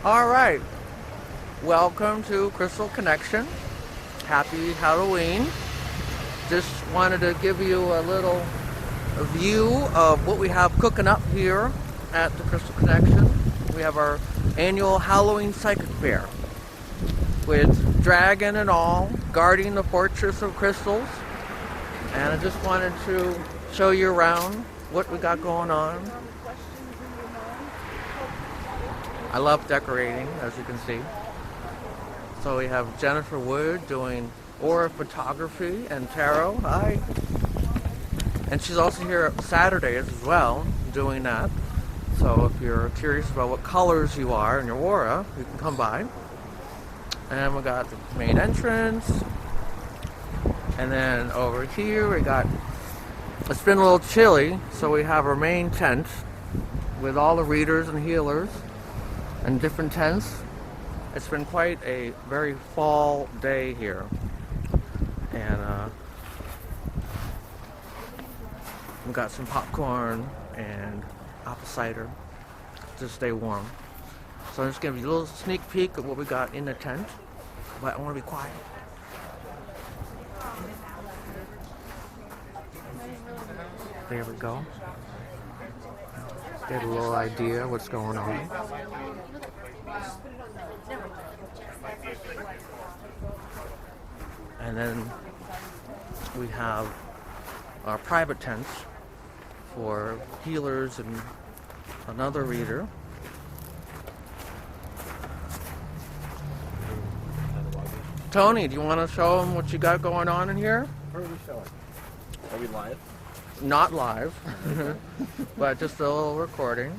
All right, welcome to Crystal Connection. Happy Halloween. Just wanted to give you a little view of what we have cooking up here at the Crystal Connection. We have our annual Halloween Psychic Fair with dragon and all guarding the fortress of crystals. And I just wanted to show you around what we got going on. I love decorating, as you can see. So we have Jennifer Wood doing aura photography and tarot. Hi. And she's also here Saturdays as well, doing that. So if you're curious about what colors you are in your aura, you can come by. And we got the main entrance. And then over here we got, it's been a little chilly, so we have our main tent with all the readers and healers and different tents. It's been quite a very fall day here. And we got some popcorn and apple cider to stay warm. So I'm just gonna give you a little sneak peek of what we got in the tent, but I want to be quiet. There we go. Get a little idea what's going on. And then we have our private tents for healers and another reader. Tony, do you want to show them what you got going on in here? Where are we showing? Are we live? Not live, but just a little recording.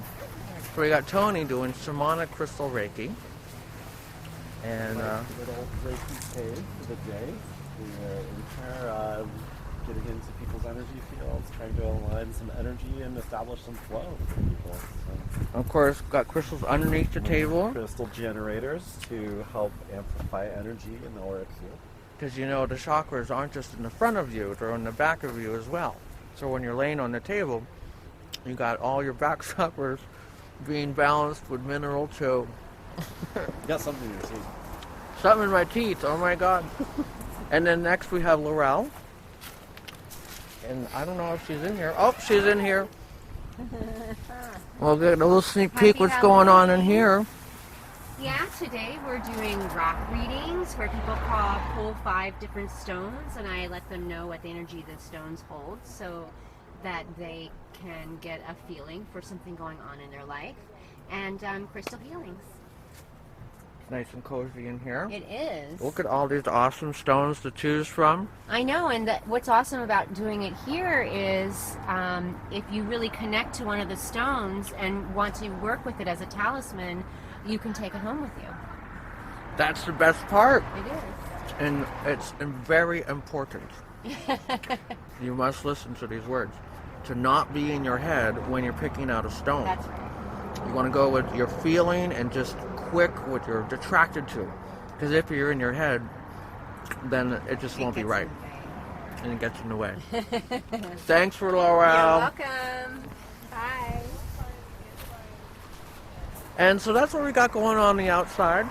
So we got Tony doing shamanic crystal Reiki. And little Reiki cave for the day. We're in here getting into people's energy fields, trying to align some energy and establish some flow for people. So, of course, got crystals underneath the table. crystal generators to help amplify energy in the auric field. Because you know the chakras aren't just in the front of you, they're in the back of you as well. So when you're laying on the table, you got all your back chakras being balanced with mineral too. You got something in your teeth. Something in my teeth, oh my god. And then next we have Laurel. And I don't know if she's in here. Oh, she's in here. We'll get a little sneak peek what's going on in here. Yeah, today we're doing rock readings where people pull 5 different stones, and I let them know what the energy the stones hold so that they can get a feeling for something going on in their life. And crystal healings. Nice and cozy in here. It is. Look at all these awesome stones to choose from. I know, and what's awesome about doing it here is if you really connect to one of the stones and want to work with it as a talisman, you can take it home with you. That's the best part. It is. And it's very important. You must listen to these words. To not be in your head when you're picking out a stone. That's right. You want to go with your feeling and just quick what you're attracted to. Because if you're in your head, then it just won't be right. And it gets in the way. Thanks for Laurel. You're welcome. Bye. And so that's what we got going on the outside.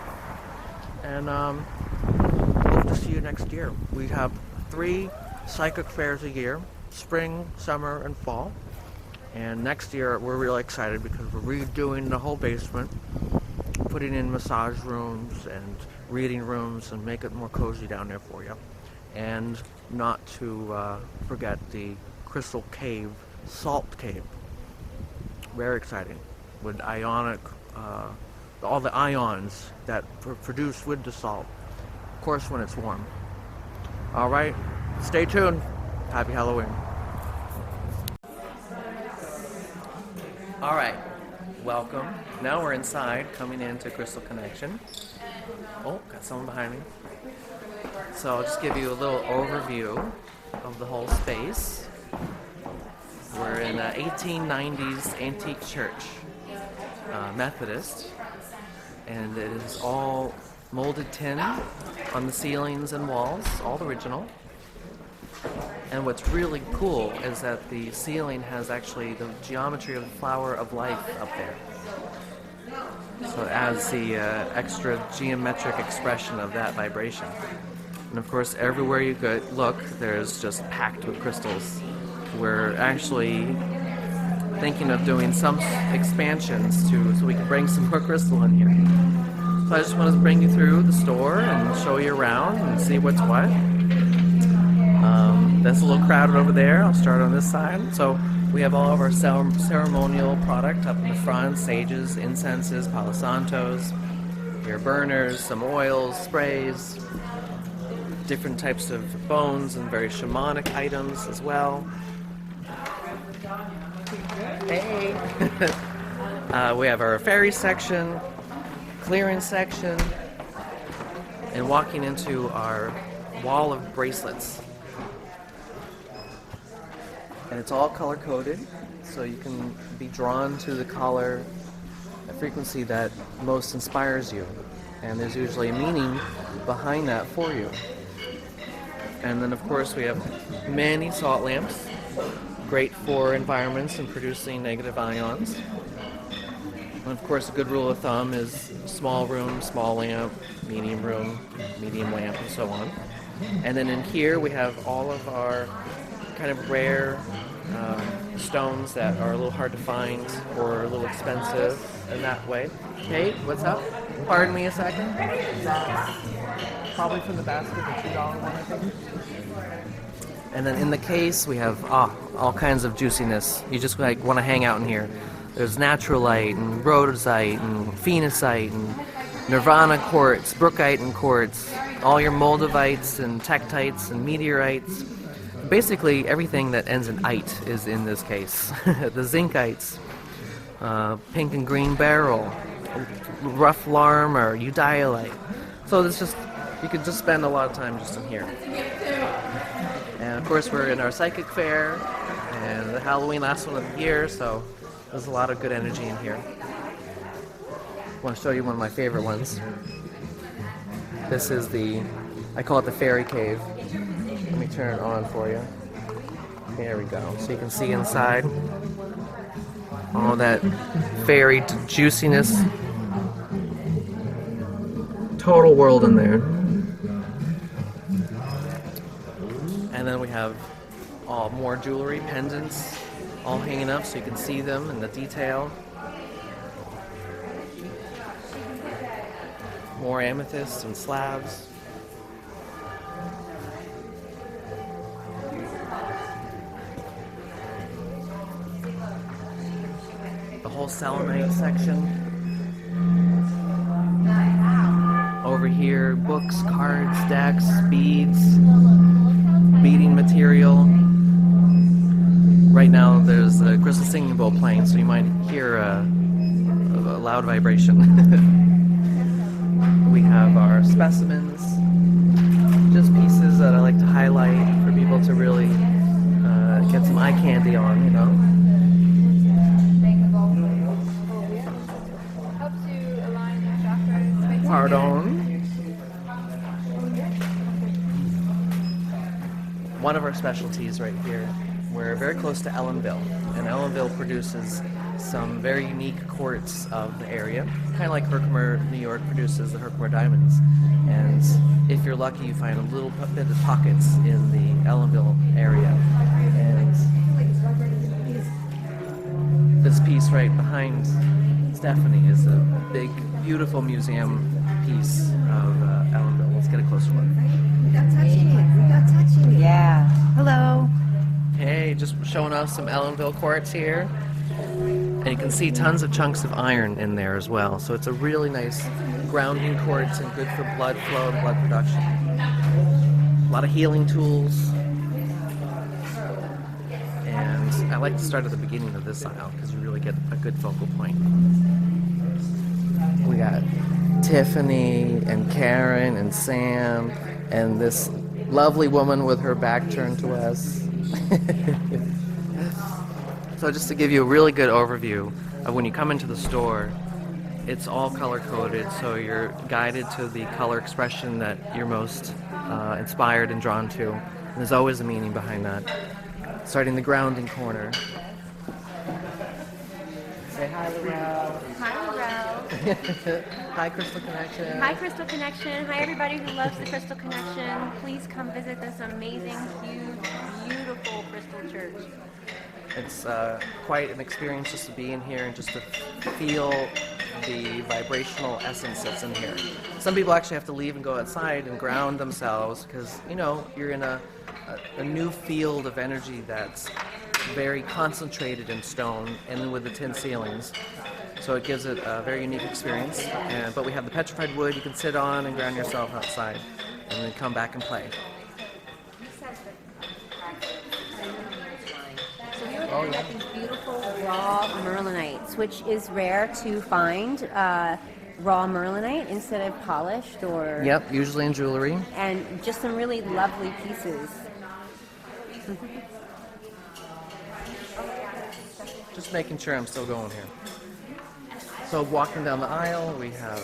And hope to see you next year. We have 3 psychic fairs a year. Spring, summer, and fall. And next year we're really excited because we're redoing the whole basement, putting in massage rooms and reading rooms and make it more cozy down there for you. And not to forget the Crystal Cave, Salt Cave. Very exciting. With ionic, all the ions that produce with the salt. Of course when it's warm. Alright, stay tuned. Happy Halloween. Alright, welcome. Now we're inside, coming into Crystal Connection. Oh, got someone behind me. So I'll just give you a little overview of the whole space. We're in an 1890s antique church, Methodist, and it is all molded tin on the ceilings and walls, all original. And what's really cool is that the ceiling has actually the geometry of the flower of life up there. So it adds the extra geometric expression of that vibration. And of course, everywhere you look, there's just packed with crystals. We're actually thinking of doing some expansions so we can bring some more crystal in here. So I just want to bring you through the store and show you around and see what's what. That's a little crowded over there. I'll start on this side. So we have all of our ceremonial product up in the front: sages, incenses, palo santos, your burners, some oils, sprays, different types of bones and very shamanic items as well. Hey! We have our fairy section, clearance section, and walking into our wall of bracelets. And it's all color coded, so you can be drawn to the color, a frequency that most inspires you. And there's usually a meaning behind that for you. And then of course we have many salt lamps, great for environments and producing negative ions. And of course a good rule of thumb is small room, small lamp, medium room, medium lamp, and so on. And then in here we have all of our kind of rare stones that are a little hard to find or a little expensive in that way. Hey, what's up? Pardon me a second. Probably from the basket, the $2 one, I think. And then in the case we have all kinds of juiciness. You just like want to hang out in here. There's naturalite and rhodozite and phenocite and nirvana quartz, brookite quartz, all your moldavites and tektites and meteorites. Basically, everything that ends in "ite" is in this case. The zinkites, pink and green beryl, rough larm or eudialyte. So it's just, you could just spend a lot of time just in here. And of course, we're in our psychic fair, and the Halloween last one of the year, so there's a lot of good energy in here. I want to show you one of my favorite ones. This is I call it the fairy cave. Let me turn it on for you. There we go. So you can see inside all that fairy juiciness. Total world in there. And then we have more jewelry, pendants, all hanging up so you can see them and the detail. More amethysts and slabs. Whole selenite section. Over here, books, cards, decks, beads, beading material. Right now there's a crystal singing bowl playing, so you might hear a loud vibration. We have our specimens, just pieces that I like to highlight for people to really get some eye candy on, you know. Pardon. One of our specialties right here. We're very close to Ellenville, and Ellenville produces some very unique quartz of the area, kind of like Herkimer, New York produces the Herkimer diamonds. And if you're lucky, you find a little bit of pockets in the Ellenville area. And this piece right behind Stephanie is a big, beautiful museum piece of Ellenville. Let's get a closer look. We got touching it. Yeah. Hello. Hey, just showing off some Ellenville quartz here. And you can see tons of chunks of iron in there as well. So it's a really nice grounding quartz and good for blood flow and blood production. A lot of healing tools. And I like to start at the beginning of this aisle because you really get a good focal point. We got Tiffany and Karen and Sam and this lovely woman with her back turned to us. So just to give you a really good overview of when you come into the store, it's all color-coded, so you're guided to the color expression that you're most inspired and drawn to. And there's always a meaning behind that. Starting the grounding corner. Say hi, Laurel. Hi, Laurel. Hi, Crystal Connection. Hi, Crystal Connection. Hi, everybody who loves the Crystal Connection. Please come visit this amazing, huge, beautiful crystal church. It's quite an experience just to be in here and just to feel the vibrational essence that's in here. Some people actually have to leave and go outside and ground themselves because, you know, you're in a new field of energy that's very concentrated in stone and with the tin ceilings. So it gives it a very unique experience. But we have the petrified wood you can sit on and ground yourself outside and then come back and play. So we were looking at these beautiful raw merlinites, which is rare to find raw merlinite instead of polished or... Yep, usually in jewelry. And just some really lovely pieces. Just making sure I'm still going here. So walking down the aisle, we have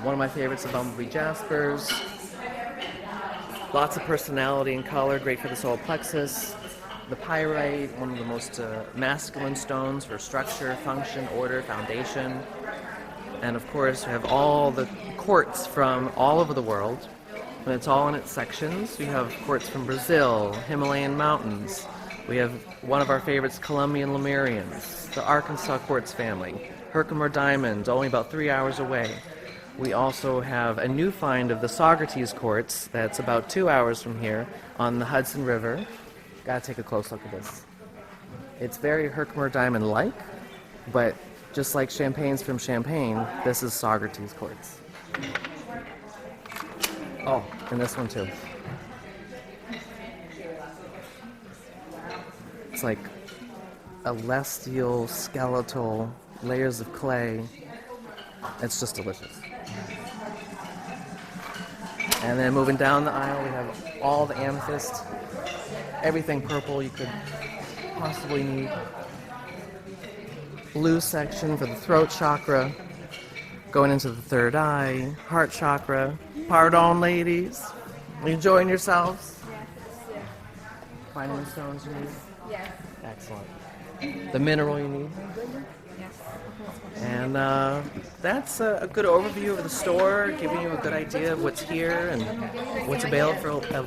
one of my favorites, the Bumblebee Jaspers. Lots of personality and color, great for the solar plexus. The pyrite, one of the most masculine stones for structure, function, order, foundation. And of course, we have all the quartz from all over the world. And it's all in its sections. We have quartz from Brazil, Himalayan mountains. We have one of our favorites, Colombian Lemurians, the Arkansas quartz family, Herkimer diamond, only about 3 hours away. We also have a new find of the Socrates quartz that's about 2 hours from here on the Hudson River. Gotta take a close look at this. It's very Herkimer diamond-like, but just like champagnes from Champagne, this is Socrates quartz. Oh, and this one too. It's like celestial, skeletal, layers of clay. It's just delicious. And then moving down the aisle, we have all the amethyst, everything purple you could possibly need. Blue section for the throat chakra, going into the third eye, heart chakra. Pardon, ladies. You enjoying yourselves? Yes. Finding the stones you need? Yes. Excellent. The mineral you need? Yes. And that's a good overview of the store, giving you a good idea of what's here and what's available